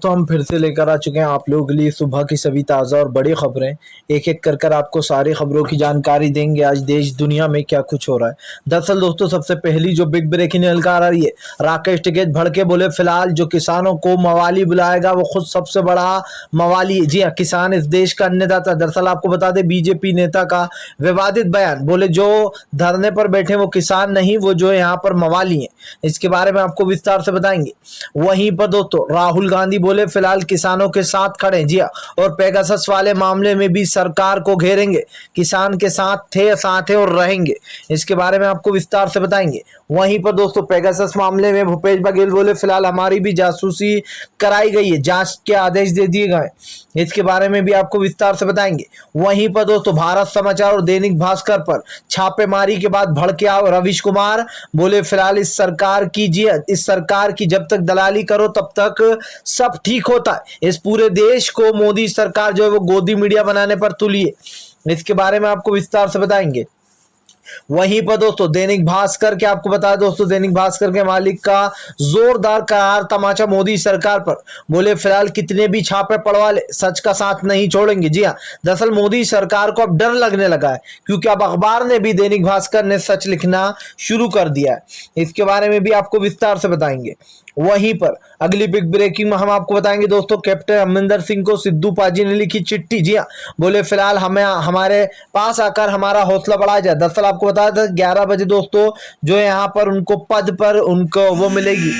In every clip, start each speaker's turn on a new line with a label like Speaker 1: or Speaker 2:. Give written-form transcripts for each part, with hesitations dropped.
Speaker 1: तो हम फिर से लेकर आ चुके हैं आप लोगों के लिए सुबह की सभी ताज़ा और बड़ी खबरें। एक एक कर आपको सारी खबरों की जानकारी देंगे आज देश दुनिया में क्या कुछ हो रहा है। दरअसल दोस्तों सबसे पहली जो बिग ब्रेकिंग निकल आ रही है, राकेश टिकैत भड़के बोले फिलहाल जो किसानों को मवाली बुलाएगा वो खुद सबसे बड़ा मवाली है। जी हाँ, किसान इस देश का अन्नदाता। दरअसल आपको बता दें बीजेपी नेता का विवादित बयान, बोले जो धरने पर बैठे वो किसान नहीं, वो जो यहाँ पर मवाली है। इसके बारे में आपको विस्तार से बताएंगे। वहीं पर दोस्तों राहुल गांधी बोले फिलहाल किसानों के साथ खड़े। जी हाँ, और पेगासस वाले मामले में भी सरकार को घेरेंगे। किसान के साथ है और रहेंगे। इसके बारे में आपको विस्तार से बताएंगे। वहीं पर दोस्तों पेगासस मामले में भूपेश बघेल बोले फिलहाल हमारी भी जासूसी कराई गई है, जांच के आदेश दे दिए गए। इसके बारे में भी आपको विस्तार से बताएंगे। वहीं पर दोस्तों भारत समाचार और दैनिक भास्कर पर छापेमारी के बाद भड़के रवीश कुमार, बोले फिलहाल इस सरकार की जब तक दलाली करो तब तक सब ठीक होता है। इस पूरे देश को मोदी सरकार जो है वो गोदी मीडिया बनाने पर तुली है। इसके बारे में आपको विस्तार से बताएंगे। वहीं पर दोस्तों दैनिक भास्कर के आपको बता दोस्तों दैनिक भास्कर के मालिक का जोरदार करार तमाचा मोदी सरकार पर, बोले फिलहाल कितने भी छापे पड़वा ले सच का साथ नहीं छोड़ेंगे। जी हाँ, दरअसल मोदी सरकार को अब डर लगने लगा है क्योंकि अब अखबार ने भी दैनिक भास्कर ने सच लिखना शुरू कर दिया है। इसके बारे में भी आपको विस्तार से बताएंगे। वहीं पर अगली बिग ब्रेकिंग में हम आपको बताएंगे दोस्तों कैप्टन अमरिंदर सिंह को सिद्धू पाजी ने लिखी चिट्ठी। जी हाँ, बोले फिलहाल हमें हमारे पास आकर हमारा हौसला बढ़ाया जाए। दरअसल आपको बताया था 11 बजे दोस्तों जो यहाँ पर उनको पद पर उनको वो मिलेगी,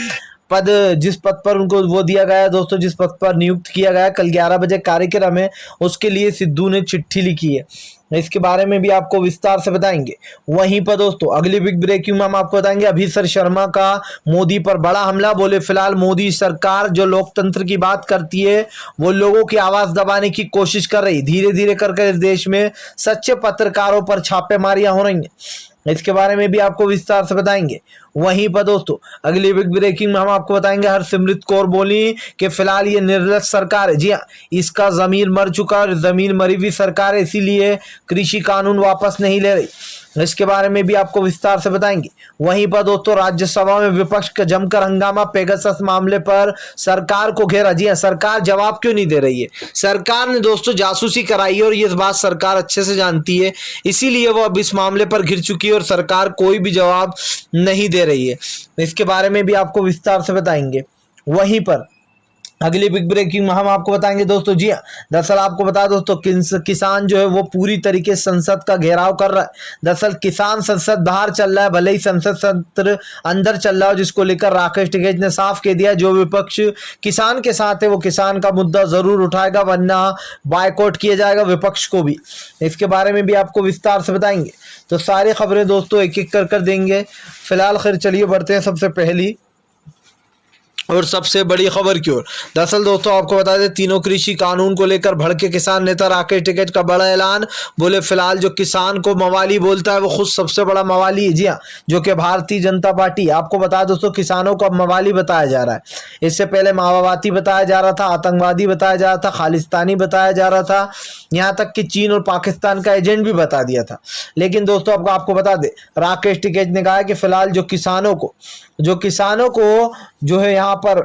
Speaker 1: पद जिस पद पर उनको वो दिया गया है दोस्तों, जिस पद पर नियुक्त किया गया कल 11 बजे कार्यक्रम है, उसके लिए सिद्धू ने चिट्ठी लिखी है। इसके बारे में भी आपको विस्तार से बताएंगे। वहीं पर दोस्तों अगली बिग ब्रेकिंग में हम आपको बताएंगे अभिषेक शर्मा का मोदी पर बड़ा हमला, बोले फिलहाल मोदी सरकार जो लोकतंत्र की बात करती है वो लोगों की आवाज दबाने की कोशिश कर रही। धीरे धीरे करके इस देश में सच्चे पत्रकारों पर छापेमारियां हो रही हैं। इसके बारे में भी आपको विस्तार से बताएंगे। वहीं पर दोस्तों अगली बिग ब्रेकिंग में हम आपको बताएंगे हरसिमरत कौर बोली कि फिलहाल ये निर्लज सरकार है। जी हाँ, इसका जमीर मर चुका और जमीर मरी हुई सरकार है, इसीलिए कृषि कानून वापस नहीं ले रही। इसके बारे में भी आपको विस्तार से बताएंगे। वहीं पर दोस्तों राज्यसभा में विपक्ष का जमकर हंगामा, पेगासस मामले पर सरकार को घेरा। जी हाँ, सरकार जवाब क्यों नहीं दे रही है? सरकार ने दोस्तों जासूसी कराई है और ये बात सरकार अच्छे से जानती है, इसीलिए वो अब इस मामले पर घिर चुकी है और सरकार कोई भी जवाब नहीं दे रही है। इसके बारे में भी आपको विस्तार से बताएंगे। वहीं पर अगली बिग ब्रेकिंग में हम आपको बताएंगे दोस्तों। जी हाँ, दरअसल आपको बता दोस्तों किसान जो है वो पूरी तरीके से संसद का घेराव कर रहा है। दरअसल किसान संसद बाहर चल रहा है, भले ही संसद सत्र अंदर चल रहा है, जिसको लेकर राकेश टिकैत ने साफ कह दिया जो विपक्ष किसान के साथ है वो किसान का मुद्दा जरूर उठाएगा, वरना बायकॉट किया जाएगा विपक्ष को भी। इसके बारे में भी आपको विस्तार से बताएंगे। तो सारी खबरें दोस्तों एक एक कर देंगे। फिलहाल खैर चलिए बढ़ते हैं सबसे पहली और सबसे बड़ी खबर की ओर। दरअसल दोस्तों आपको बता दें तीनों कृषि कानून को लेकर भड़के किसान नेता राकेश टिकैत का बड़ा ऐलान, बोले फिलहाल जो किसान को मवाली बोलता है वो खुद सबसे बड़ा मवाली है। जी हाँ, जो कि भारतीय जनता पार्टी। आपको बता दोस्तों किसानों को अब मवाली बताया जा रहा है, इससे पहले माओवादी बताया जा रहा था, आतंकवादी बताया जा रहा था, खालिस्तानी बताया जा रहा था, यहाँ तक कि चीन और पाकिस्तान का एजेंट भी बता दिया था। लेकिन दोस्तों आपको बता दें राकेश टिकैत ने कहा कि फिलहाल जो किसानों को जो है यहाँ पर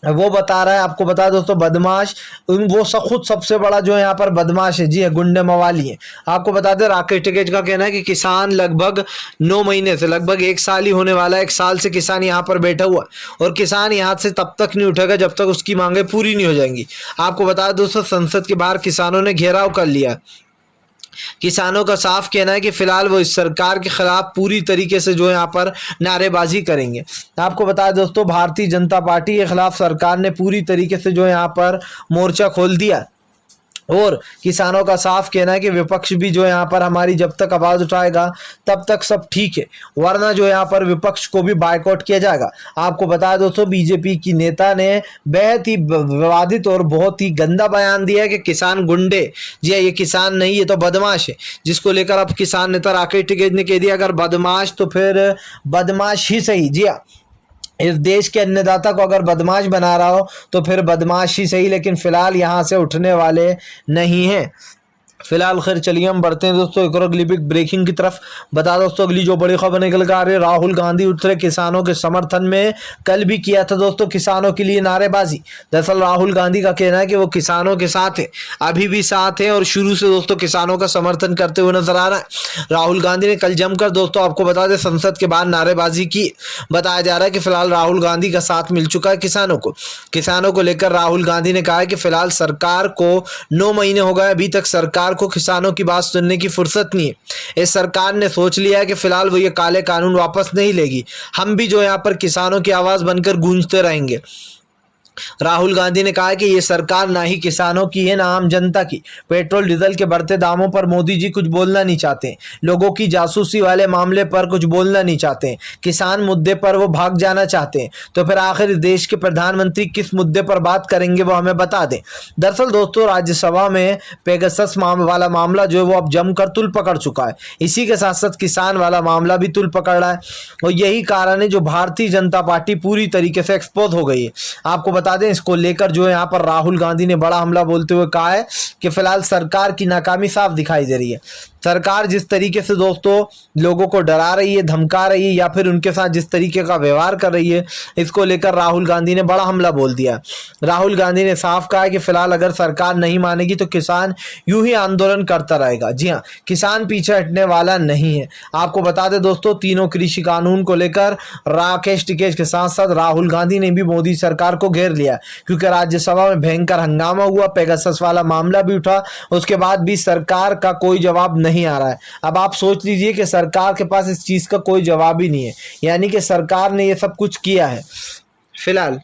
Speaker 1: वो बता रहा है, आपको बता दोस्तों बदमाश वो खुद सबसे बड़ा जो है यहाँ पर बदमाश है। जी है, गुंडे मवाली है। आपको बता दें राकेश टिकैत का कहना है कि किसान लगभग 9 महीने से लगभग 1 साल ही होने वाला है, 1 साल से किसान यहाँ पर बैठा हुआ है और किसान यहाँ से तब तक नहीं उठेगा जब तक उसकी मांगे पूरी नहीं हो जाएंगी। आपको बता दें दोस्तों संसद के बाहर किसानों ने घेराव कर लिया। किसानों का साफ कहना है कि फिलहाल वो इस सरकार के खिलाफ पूरी तरीके से जो है यहाँ पर नारेबाजी करेंगे। आपको बताया दोस्तों भारतीय जनता पार्टी के खिलाफ सरकार ने पूरी तरीके से जो है यहाँ पर मोर्चा खोल दिया और किसानों का साफ कहना है कि विपक्ष भी जो है यहाँ पर हमारी जब तक आवाज उठाएगा तब तक सब ठीक है, वरना जो यहाँ पर विपक्ष को भी बायकॉट किया जाएगा। आपको बताया दोस्तों बीजेपी की नेता ने बेहद ही विवादित और बहुत ही गंदा बयान दिया है कि किसान गुंडे। जी ये किसान नहीं, ये तो बदमाश है, जिसको लेकर अब किसान नेता राकेश टिकैत ने कह दिया अगर बदमाश तो फिर बदमाश ही सही। जी हाँ, इस देश के अन्नदाता को अगर बदमाश बना रहा हो तो फिर बदमाश ही सही, लेकिन फिलहाल यहाँ से उठने वाले नहीं हैं। फिलहाल खैर चलिए हम बढ़ते हैं दोस्तों एक और अगली बिग ब्रेकिंग की तरफ। बता दोस्तों अगली जो बड़ी खबर निकल कर आ रही है, राहुल गांधी उतरे किसानों के समर्थन में। कल भी किया था दोस्तों किसानों के लिए नारेबाजी। दरअसल राहुल गांधी का कहना है कि वो किसानों के साथ है, अभी भी साथ है और शुरू से दोस्तों किसानों का समर्थन करते हुए नजर आ रहा है। राहुल गांधी ने कल जमकर दोस्तों आपको बता दें संसद के बाहर नारेबाजी की। बताया जा रहा है कि फिलहाल राहुल गांधी का साथ मिल चुका है किसानों को लेकर राहुल गांधी ने कहा है कि फिलहाल सरकार को 9 महीने हो गए, अभी तक सरकार को किसानों की बात सुनने की फुर्सत नहीं है। इस सरकार ने सोच लिया है कि फिलहाल वो ये काले कानून वापस नहीं लेगी, हम भी जो यहाँ पर किसानों की आवाज बनकर गूंजते रहेंगे। राहुल गांधी ने कहा कि ये सरकार ना ही किसानों की है ना आम जनता की। पेट्रोल डीजल के बढ़ते दामों पर मोदी जी कुछ बोलना नहीं चाहते, लोगों की जासूसी वाले मामले पर कुछ बोलना नहीं चाहते, किसान मुद्दे पर वो भाग जाना चाहते हैं। तो फिर आखिर देश के प्रधानमंत्री किस मुद्दे पर बात करेंगे वो हमें बता दें। दरअसल दोस्तों राज्यसभा में पेगासस वाला मामला जो है वो अब जमकर तुल पकड़ चुका है। इसी के साथ साथ किसान वाला मामला भी तुल पकड़ रहा है और यही कारण है जो भारतीय जनता पार्टी पूरी तरीके से एक्सपोज हो गई है। आपको बता दें इसको लेकर जो है यहाँ पर राहुल गांधी ने बड़ा हमला बोलते हुए कहा है कि फिलहाल सरकार की नाकामी साफ दिखाई दे रही है। सरकार जिस तरीके से दोस्तों लोगों को डरा रही है, धमका रही है या फिर उनके साथ जिस तरीके का व्यवहार कर रही है, इसको लेकर राहुल गांधी ने बड़ा हमला बोल दिया। राहुल गांधी ने साफ कहा है कि फिलहाल अगर सरकार नहीं मानेगी तो किसान यूं ही आंदोलन करता रहेगा। जी हाँ, किसान पीछे हटने वाला नहीं है। आपको बता दें दोस्तों तीनों कृषि कानून को लेकर राकेश टिकेश के साथ साथ राहुल गांधी ने भी मोदी सरकार को घेर लिया, क्योंकि राज्यसभा में भयंकर हंगामा हुआ, पेगासस वाला मामला भी उठा, उसके बाद भी सरकार का कोई जवाब नहीं आ रहा है। अब आप सोच लीजिए कि सरकार के पास इस चीज का कोई जवाब ही नहीं है, यानी कि सरकार ने ये सब कुछ किया है। फिलहाल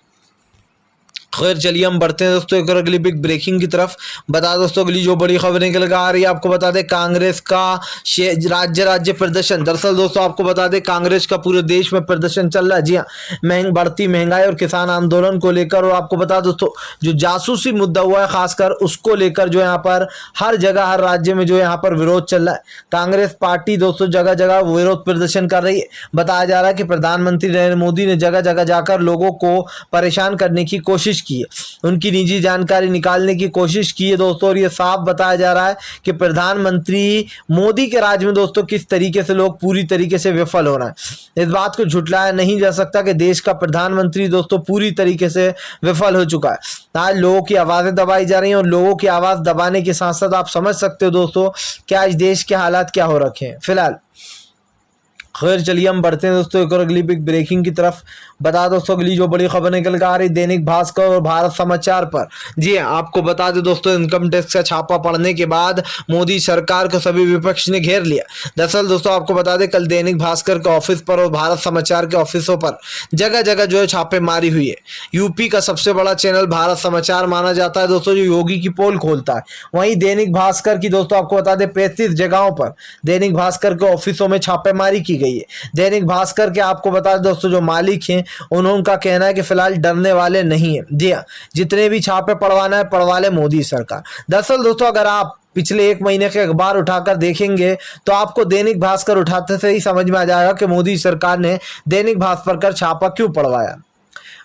Speaker 1: खैर चलिए हम बढ़ते हैं दोस्तों एक और अगली बिग ब्रेकिंग की तरफ। बता दोस्तों अगली जो बड़ी खबर निकल कर आ रही है, आपको बता दें कांग्रेस का राज्य प्रदर्शन। दरअसल दोस्तों आपको बता दें कांग्रेस का पूरे देश में प्रदर्शन चल रहा है। जी हाँ, बढ़ती महंगाई और किसान आंदोलन को लेकर, और आपको बता दोस्तों जो जासूसी मुद्दा हुआ है खासकर उसको लेकर जो यहाँ पर हर जगह हर राज्य में जो यहाँ पर विरोध चल रहा है। कांग्रेस पार्टी दोस्तों जगह जगह विरोध प्रदर्शन कर रही है। बताया जा रहा है कि प्रधानमंत्री नरेंद्र मोदी ने जगह जगह जाकर लोगों को परेशान करने की कोशिश की है, उनकी निजी जानकारी निकालने की कोशिश की है दोस्तों। और ये साफ बताया जा रहा है कि प्रधानमंत्री मोदी के राज में दोस्तों किस तरीके से लोग पूरी तरीके से विफल हो रहे हैं। इस बात को झुटलाया नहीं जा सकता कि देश का प्रधानमंत्री दोस्तों पूरी तरीके से विफल हो चुका है। आज लोगों की आवाजें दबाई जा रही हैं और लोगों की आवाज दबाने के साथ साथ आप समझ सकते हो दोस्तों कि आज देश के हालात क्या हो रखे हैं। फिलहाल खैर चलिए हम बढ़ते हैं दोस्तों एक और अगली बिग ब्रेकिंग की तरफ। बता दोस्तों अगली जो बड़ी खबर निकल कर आ रही दैनिक भास्कर और भारत समाचार पर। जी हाँ, आपको बता दें दोस्तों इनकम टैक्स का छापा पड़ने के बाद मोदी सरकार को सभी विपक्ष ने घेर लिया। दरअसल दोस्तों आपको बता दें कल दैनिक भास्कर के ऑफिस पर और भारत समाचार के ऑफिसों पर जगह जगह जो है छापेमारी हुई है। यूपी का सबसे बड़ा चैनल भारत समाचार माना जाता है दोस्तों, जो योगी की पोल खोलता है। वहीं दैनिक भास्कर की दोस्तों आपको बता दें 35 जगहों पर दैनिक भास्कर के ऑफिसों में छापेमारी की गई है। दैनिक भास्कर के आपको बता दें दोस्तों जो मालिक हैं उनका कहना है कि फिलहाल डरने वाले नहीं है। जी हाँ, जितने भी छापे पड़वाना है पड़वा ले मोदी सरकार। दरअसल दोस्तों अगर आप पिछले 1 महीने के अखबार उठाकर देखेंगे तो आपको दैनिक भास्कर उठाते से ही समझ में आ जाएगा कि मोदी सरकार ने दैनिक भास्कर पर छापा क्यों पड़वाया।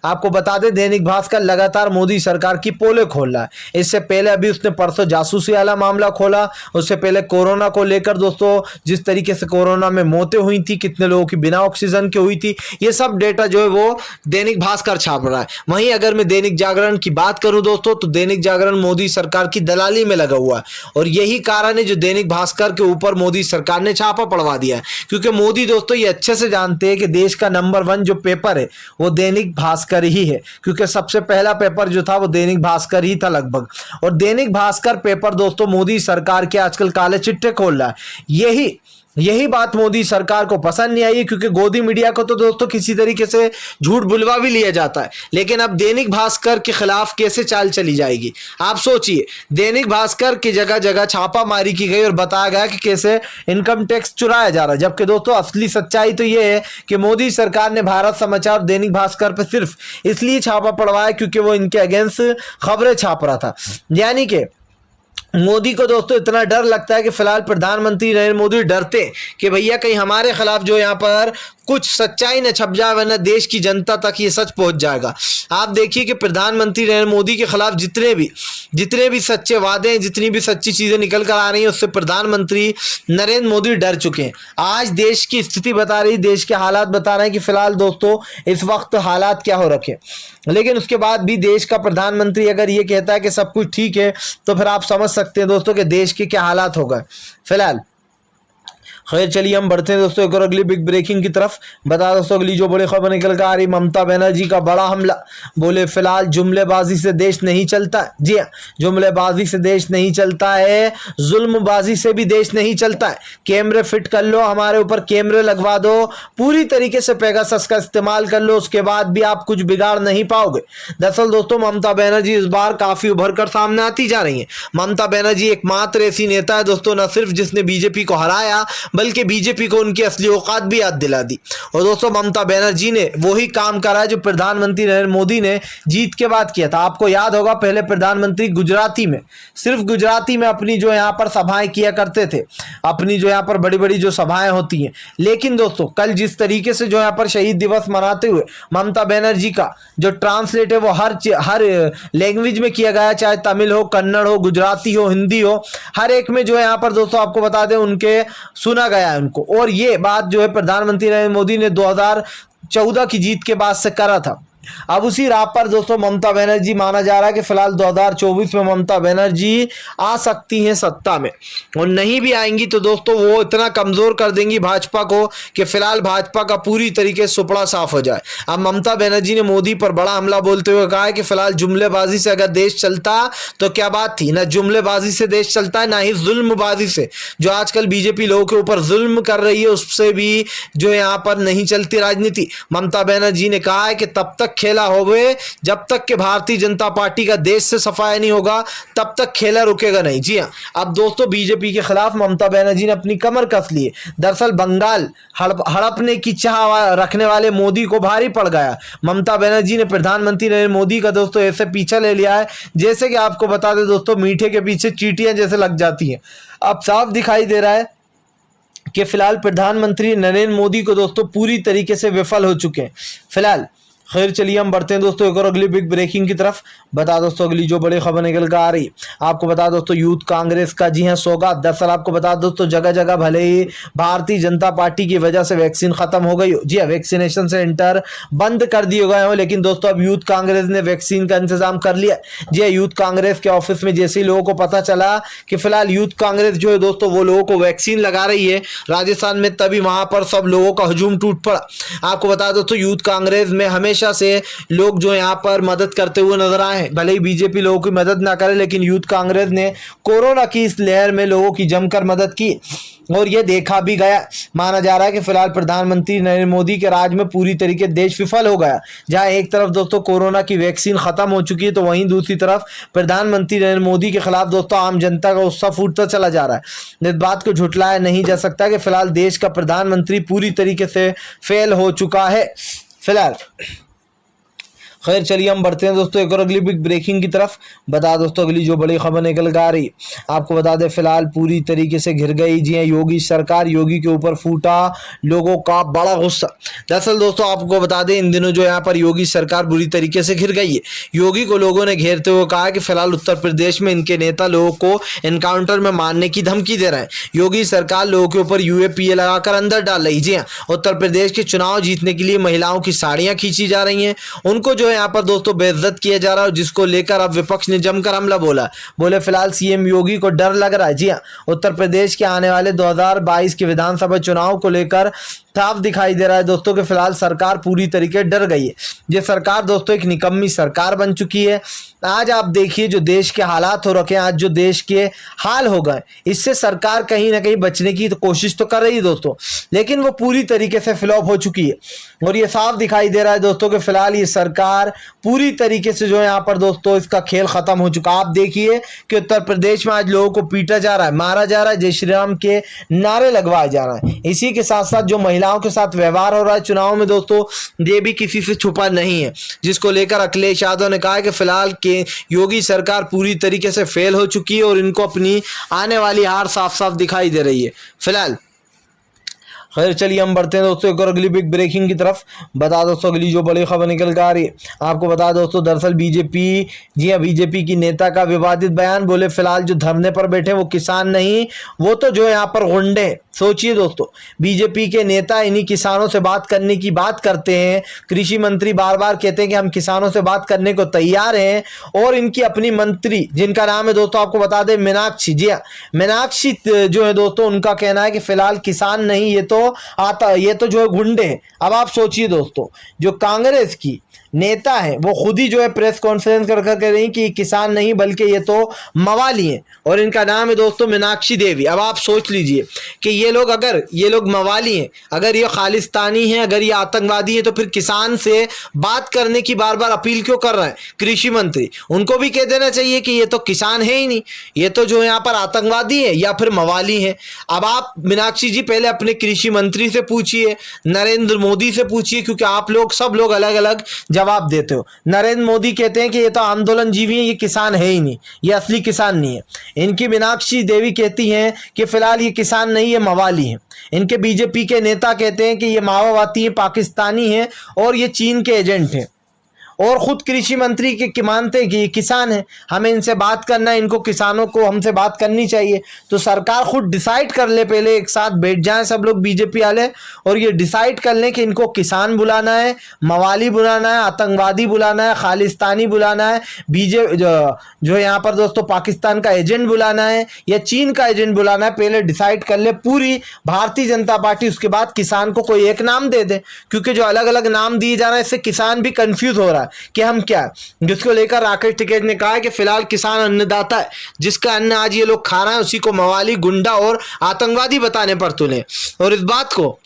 Speaker 1: आपको बता दें दैनिक भास्कर लगातार मोदी सरकार की पोले खोल रहा है। इससे पहले अभी उसने परसों जासूसी वाला मामला खोला, उससे पहले कोरोना को लेकर दोस्तों जिस तरीके से कोरोना में मौतें हुई थी, कितने लोगों की बिना ऑक्सीजन के हुई थी, ये सब डेटा जो है वो दैनिक भास्कर छाप रहा है। वहीं अगर मैं दैनिक जागरण की बात करूं दोस्तों तो दैनिक जागरण मोदी सरकार की दलाली में लगा हुआ है और यही कारण है जो दैनिक भास्कर के ऊपर मोदी सरकार ने छापा पड़वा दिया है। क्योंकि मोदी दोस्तों ये अच्छे से जानते हैं कि देश का नंबर 1 जो पेपर है वो दैनिक भास्कर ही है, क्योंकि सबसे पहला पेपर जो था वो दैनिक भास्कर ही था लगभग। और दैनिक भास्कर पेपर दोस्तों मोदी सरकार के आजकल काले चिट्ठे खोल रहा है। यही बात मोदी सरकार को पसंद नहीं आई, क्योंकि गोदी मीडिया को तो दोस्तों किसी तरीके से झूठ बुलवा भी लिया जाता है, लेकिन अब दैनिक भास्कर के खिलाफ कैसे चाल चली जाएगी। आप सोचिए, दैनिक भास्कर की जगह जगह छापामारी की गई और बताया गया कि कैसे इनकम टैक्स चुराया जा रहा है, जबकि दोस्तों असली सच्चाई तो यह है कि मोदी सरकार ने भारत समाचार और दैनिक भास्कर पर सिर्फ इसलिए छापा पड़वाया क्योंकि वो इनके अगेंस्ट खबरें छाप रहा था। यानी कि मोदी को दोस्तों इतना डर लगता है कि फिलहाल प्रधानमंत्री नरेंद्र मोदी डरते कि भैया कहीं हमारे खिलाफ जो यहाँ पर कुछ सच्चाई न छप जाए, वरना देश की जनता तक ये सच पहुंच जाएगा। आप देखिए कि प्रधानमंत्री नरेंद्र मोदी के खिलाफ जितने भी सच्चे वादे, जितनी भी सच्ची चीजें निकल कर आ रही हैं, उससे प्रधानमंत्री नरेंद्र मोदी डर चुके हैं। आज देश की स्थिति बता रही, देश के हालात बता रहे हैं कि फिलहाल दोस्तों इस वक्त हालात क्या हो रखे। लेकिन उसके बाद भी देश का प्रधानमंत्री अगर ये कहता है कि सब कुछ ठीक है, तो फिर आप समझ सकते हैं दोस्तों कि देश के क्या हालात हो गए फिलहाल। खैर चलिए हम बढ़ते हैं दोस्तों एक और अगली बिग ब्रेकिंग की तरफ। बता दोस्तों अगली जो बड़ी खबर निकल कर आ रही, ममता बनर्जी का बड़ा हमला। बोले फिलहाल जुमलेबाजी से देश नहीं चलता। जी हाँ, जुमलेबाजी से देश नहीं चलता है, जुल्मबाजी से भी देश नहीं चलता है। कैमरे फिट कर लो, हमारे ऊपर कैमरे लगवा दो, पूरी तरीके से पेगासस का इस्तेमाल कर लो, उसके बाद भी आप कुछ बिगाड़ नहीं पाओगे। दरअसल दोस्तों ममता बनर्जी इस बार काफी उभर कर सामने आती जा रही है। ममता बनर्जी एकमात्र ऐसी नेता है दोस्तों, न सिर्फ जिसने बीजेपी को हराया, बल्कि बीजेपी को उनकी असली औकात भी याद दिला दी। और दोस्तों ममता बनर्जी ने वही काम करा जो प्रधानमंत्री नरेंद्र मोदी ने जीत के बाद किया था। आपको याद होगा पहले प्रधानमंत्री गुजराती में, सिर्फ गुजराती में अपनी जो यहाँ पर सभाएं किया करते थे, अपनी जो यहाँ पर बड़ी बड़ी जो सभाएं होती हैं। लेकिन दोस्तों कल जिस तरीके से जो यहाँ पर शहीद दिवस मनाते हुए ममता बनर्जी का जो ट्रांसलेट है वो हर लैंग्वेज में किया गया, चाहे तमिल हो, कन्नड़ हो, गुजराती हो, हिंदी हो, हर एक में जो है यहाँ पर दोस्तों आपको बता दें उनके सुना गया है उनको। और ये बात जो है प्रधानमंत्री नरेंद्र मोदी ने 2014 की जीत के बाद से करा था। अब उसी राह पर दोस्तों ममता बनर्जी माना जा रहा है कि फिलहाल 2024 में ममता बनर्जी आ सकती हैं सत्ता में, और नहीं भी आएंगी तो दोस्तों वो इतना कमजोर कर देंगी भाजपा को कि फिलहाल भाजपा का पूरी तरीके से सुपड़ा साफ हो जाए। अब ममता बनर्जी ने मोदी पर बड़ा हमला बोलते हुए कहा है कि फिलहाल जुमलेबाजी से अगर देश चलता तो क्या बात थी। ना जुमलेबाजी से देश चलता है, ना ही जुल्मबाजी से, जो आजकल बीजेपी लोगों के ऊपर जुल्म कर रही है उससे भी जो यहाँ पर नहीं चलती राजनीति। ममता बनर्जी ने कहा है कि तब तक खेला होवे जब तक कि भारतीय जनता पार्टी का देश से सफाया नहीं होगा, तब तक खेला रुकेगा नहीं। जी हां, अब दोस्तों बीजेपी के खिलाफ ममता बनर्जी ने अपनी कमर कस ली है। दरअसल बंगाल हड़पने की चाह रखने वाले मोदी को भारी पड़ गया। ममता बनर्जी ने प्रधानमंत्री नरेंद्र मोदी का दोस्तों ऐसे पीछा ले लिया है जैसे कि आपको बता दें दोस्तों मीठे के पीछे चींटियां जैसे लग जाती हैं। अब साफ दिखाई दे रहा है कि फिलहाल प्रधानमंत्री नरेंद्र मोदी को दोस्तों पूरी तरीके से विफल हो चुके हैं फिलहाल। खैर चलिए हम बढ़ते हैं दोस्तों एक और अगली बिग ब्रेकिंग की तरफ। बता दोस्तों अगली जो बड़ी खबर निकल कर आ रही, आपको बता दोस्तों यूथ कांग्रेस का जी हां सौगात। दरअसल आपको बता दोस्तों जगह जगह भले ही भारतीय जनता पार्टी की वजह से वैक्सीन खत्म हो गई हो, जी हां वैक्सीनेशन सेंटर बंद कर दिए गए हो, लेकिन दोस्तों अब यूथ कांग्रेस ने वैक्सीन का इंतजाम कर लिया। जी हां, यूथ कांग्रेस के ऑफिस में जैसे ही लोगों को पता चला कि फिलहाल यूथ कांग्रेस जो है दोस्तों वो लोगों को वैक्सीन लगा रही है राजस्थान में, तभी वहां पर सब लोगों का हजूम टूट पड़ा। आपको बता दोस्तों यूथ कांग्रेस में हमेशा से लोग जो यहाँ पर मदद करते हुए नजर आए हैं। भले ही बीजेपी लोगों की मदद ना करे, लेकिन यूथ कांग्रेस ने कोरोना की इस लहर में लोगों की जमकर मदद की, और ये देखा भी गया। माना जा रहा है कि फिलहाल प्रधानमंत्री नरेंद्र मोदी के राज में पूरी तरीके देश विफल हो गया। जहां एक तरफ दोस्तों कोरोना की वैक्सीन खत्म हो चुकी है, तो वहीं दूसरी तरफ प्रधानमंत्री नरेंद्र मोदी के खिलाफ दोस्तों आम जनता का उत्साह फूटता चला जा रहा है। इस बात को झुठलाया नहीं जा सकता कि फिलहाल देश का प्रधानमंत्री पूरी तरीके से फेल हो चुका है फिलहाल। खैर चलिए हम बढ़ते हैं दोस्तों एक और अगली बिग ब्रेकिंग की तरफ। बता दोस्तों अगली जो बड़ी खबर निकल कर आ रही, आपको बता दें फिलहाल पूरी तरीके से घिर गई जी हां योगी सरकार। योगी के ऊपर फूटा लोगों का बड़ा गुस्सा। दरअसल दोस्तों आपको बता दें इन दिनों जो यहाँ पर योगी सरकार बुरी तरीके से घिर गई है। योगी को लोगों ने घेरते हुए कहा कि फिलहाल उत्तर प्रदेश में इनके नेता लोगों को एनकाउंटर में मारने की धमकी दे रहे हैं। योगी सरकार लोगों के ऊपर यूएपीए लगाकर अंदर डाल रही। जी हाँ, उत्तर प्रदेश के चुनाव जीतने के लिए महिलाओं की साड़ियां खींची जा रही हैं, उनको जो यहाँ पर दोस्तों बेइज्जत किया जा रहा है, जिसको लेकर अब विपक्ष ने जमकर हमला बोले फिलहाल सीएम योगी को डर लग रहा है। जी हां, उत्तर प्रदेश के आने वाले 2022 के विधानसभा चुनाव को लेकर साफ दिखाई दे रहा है दोस्तों कि फिलहाल सरकार पूरी तरीके डर गई है। ये सरकार दोस्तों एक निकम्मी सरकार बन चुकी है। आज आप देखिए जो देश के हालात हो रखे हैं, आज जो देश के हाल हो गए, इससे सरकार कहीं ना कहीं बचने की तो कोशिश तो कर रही है दोस्तों, लेकिन वो पूरी तरीके से फ्लॉप हो चुकी है। और ये साफ दिखाई दे रहा है दोस्तों कि फिलहाल ये सरकार पूरी तरीके से जो है यहाँ पर दोस्तों इसका खेल खत्म हो चुका। आप देखिए कि उत्तर प्रदेश में आज लोगों को पीटा जा रहा है, मारा जा रहा है, जय श्री राम के नारे लगवाए जा रहे हैं। इसी के साथ साथ जो महिलाओं के साथ व्यवहार हो रहा है चुनाव में दोस्तों, ये भी किसी से छुपा नहीं है, जिसको लेकर अखिलेश यादव ने कहा है कि फिलहाल के योगी सरकार पूरी तरीके से फेल हो चुकी है और इनको अपनी आने वाली हार साफ साफ दिखाई दे रही है फिलहाल। खैर चलिए हम बढ़ते हैं दोस्तों एक और अगली बिग ब्रेकिंग की तरफ। बता दोस्तों अगली जो बड़ी खबर निकल कर आ रही है, आपको बता दोस्तों दरअसल बीजेपी, जी हाँ, बीजेपी की नेता का विवादित बयान। बोले फिलहाल जो धरने पर बैठे वो किसान नहीं, वो तो जो यहाँ पर गुंडे। सोचिए दोस्तों, बीजेपी के नेता इन्हीं किसानों से बात करने की बात करते हैं। कृषि मंत्री बार बार कहते हैं कि हम किसानों से बात करने को तैयार हैं, और इनकी अपनी मंत्री जिनका नाम है दोस्तों आपको बता दें मीनाक्षी, जी हाँ, मीनाक्षी जो है दोस्तों उनका कहना है कि फिलहाल किसान नहीं, ये तो जो है गुंडे हैं। अब आप सोचिए दोस्तों, जो कांग्रेस की नेता है वो खुद ही जो है प्रेस कॉन्फ्रेंस कर कह रही कि किसान नहीं बल्कि ये तो मवाली हैं, और इनका नाम है दोस्तों मीनाक्षी देवी। अब आप सोच लीजिए कि ये लोग मवाली हैं, अगर ये खालिस्तानी हैं, अगर ये आतंकवादी हैं, तो फिर किसान से बात करने की बार बार अपील क्यों कर रहे हैं कृषि मंत्री? उनको भी कह देना चाहिए कि ये तो किसान है ही नहीं, ये तो जो यहाँ पर आतंकवादी है या फिर मवाली है। अब आप मीनाक्षी जी पहले अपने कृषि मंत्री से पूछिए, नरेंद्र मोदी से पूछिए, क्योंकि आप लोग सब लोग अलग अलग जवाब देते हो। नरेंद्र मोदी कहते हैं कि ये तो आंदोलन जीवी है, ये किसान है ही नहीं, ये असली किसान नहीं है। इनकी मीनाक्षी देवी कहती हैं कि फिलहाल ये किसान नहीं, ये मवाली है। इनके बीजेपी के नेता कहते हैं कि ये माओवादी है, पाकिस्तानी है और ये चीन के एजेंट हैं। और खुद कृषि मंत्री के मानते हैं कि ये किसान है, हमें इनसे बात करना है, इनको किसानों को हमसे बात करनी चाहिए। तो सरकार खुद डिसाइड कर ले, पहले एक साथ बैठ जाएं सब लोग बीजेपी वाले और ये डिसाइड कर लें कि इनको किसान बुलाना है, मवाली बुलाना है, आतंकवादी बुलाना है, खालिस्तानी बुलाना है, जो यहाँ पर दोस्तों पाकिस्तान का एजेंट बुलाना है या चीन का एजेंट बुलाना है। पहले डिसाइड कर ले पूरी भारतीय जनता पार्टी, उसके बाद किसान को कोई एक नाम दे दे, क्योंकि जो अलग अलग नाम दिए जा रहे हैं इससे किसान भी कंफ्यूज हो रहा है कि हम क्या, जिसको लेकर राकेश टिकैत ने कहा है कि फिलहाल किसान अन्नदाता है, जिसका अन्न आज ये लोग खा रहे हैं उसी को मवाली, गुंडा और आतंकवादी बताने पर तुले। और इस बात को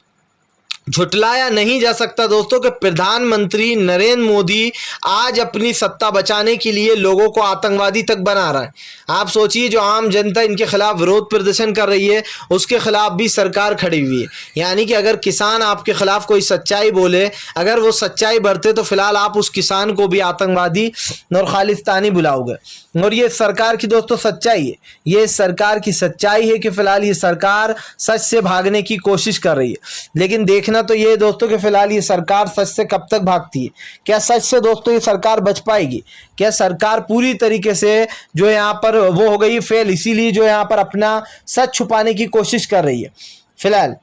Speaker 1: झुटलाया नहीं जा सकता दोस्तों कि प्रधानमंत्री नरेंद्र मोदी आज अपनी सत्ता बचाने के लिए लोगों को आतंकवादी तक बना रहा है। आप सोचिए, जो आम जनता इनके खिलाफ विरोध प्रदर्शन कर रही है उसके खिलाफ भी सरकार खड़ी हुई है। यानी कि अगर किसान आपके खिलाफ कोई सच्चाई बोले, अगर वो सच्चाई बरते, तो फिलहाल आप उस किसान को भी आतंकवादी और खालिस्तानी बुलाओगे। और ये सरकार की दोस्तों सच्चाई है, ये सरकार की सच्चाई है कि फिलहाल ये सरकार सच से भागने की कोशिश कर रही है। लेकिन देखना तो ये दोस्तों कि फिलहाल ये सरकार सच से कब तक भागती है। क्या सच से दोस्तों ये सरकार बच पाएगी? क्या सरकार पूरी तरीके से जो यहाँ पर वो हो गई फेल, इसीलिए जो यहाँ पर अपना सच छुपाने की कोशिश कर रही है फिलहाल?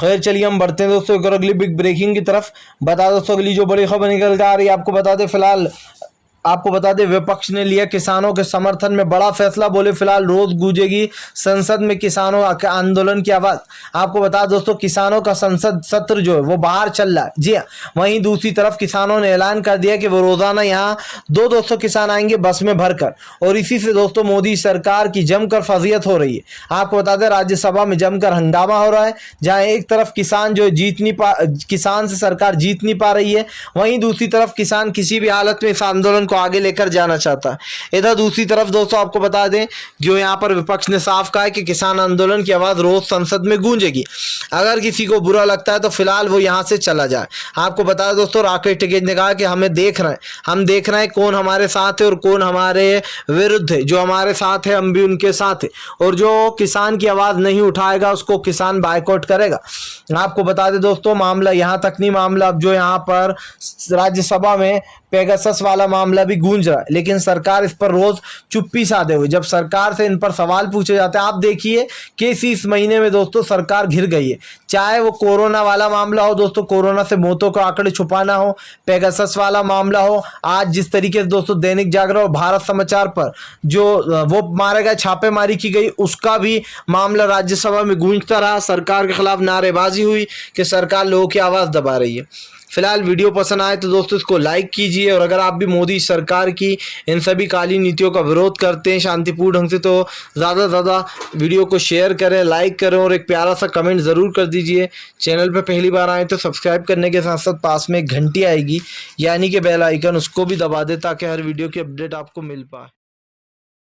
Speaker 1: खैर चलिए हम बढ़ते हैं दोस्तों एक और अगली बिग ब्रेकिंग की तरफ। बता दोस्तों अगली जो बड़ी खबर निकल कर आ रही है, आपको बता दें विपक्ष ने लिया किसानों के समर्थन में बड़ा फैसला। बोले फिलहाल रोज गूंजेगी संसद में किसानों के आंदोलन की आवाज। आपको बता दोस्तों किसानों का संसद सत्र जो है वो बाहर चल रहा है, जी हाँ। वहीं दूसरी तरफ किसानों ने ऐलान कर दिया कि वो रोजाना यहाँ 200 किसान आएंगे बस में भरकर, और इसी से दोस्तों मोदी सरकार की जमकर फजीयत हो रही है। आपको बता दें राज्यसभा में जमकर हंगामा हो रहा है, जहाँ एक तरफ किसान जो किसान से सरकार जीत नहीं पा रही है, वहीं दूसरी तरफ किसान किसी भी हालत में इस आंदोलन को आगे लेकर जाना चाहता है। इधर दूसरी तरफ दोस्तों आपको बता दें जो यहाँ पर विपक्ष ने साफ कहा है कि किसान आंदोलन की आवाज रोज संसद में गूंजेगी। अगर किसी को बुरा लगता है तो फिलहाल वो यहाँ से चला जाए। आपको बता दें दोस्तों राकेश टिकैत ने कहा कि हम देख रहे हैं कौन हमारे साथ है और कौन हमारे विरुद्ध है। जो हमारे साथ है हम भी उनके साथ है, और जो किसान की आवाज नहीं उठाएगा उसको किसान बायकॉट करेगा। आपको बता दें दोस्तों मामला यहाँ तक नहीं, मामला अब जो यहाँ पर राज्यसभा में पेगासस वाला मामला भी गूंज रहा है, लेकिन सरकार इस पर रोज चुप्पी साधे हुए। जब सरकार से इन पर सवाल पूछे जाते हैं, आप देखिए कि इस महीने में दोस्तों सरकार घिर गई है। चाहे वो कोरोना वाला मामला हो दोस्तों, कोरोना से मौतों के आंकड़े छुपाना हो, पेगासस वाला मामला हो, आज जिस तरीके से दोस्तों दैनिक जागरण और भारत समाचार पर जो वो मारे गए छापेमारी की गई, उसका भी मामला राज्यसभा में गूंजता रहा। सरकार के खिलाफ नारेबाजी हुई कि सरकार लोगों की आवाज दबा रही है। फिलहाल वीडियो पसंद आए तो दोस्तों इसको लाइक कीजिए, और अगर आप भी मोदी सरकार की इन सभी काली नीतियों का विरोध करते हैं शांतिपूर्ण ढंग से, तो ज़्यादा से ज़्यादा वीडियो को शेयर करें, लाइक करें और एक प्यारा सा कमेंट ज़रूर कर दीजिए। चैनल पर पहली बार आए तो सब्सक्राइब करने के साथ साथ पास में एक घंटी आएगी यानी कि बेल आइकन, उसको भी दबा दें ताकि हर वीडियो की अपडेट आपको मिल पाए।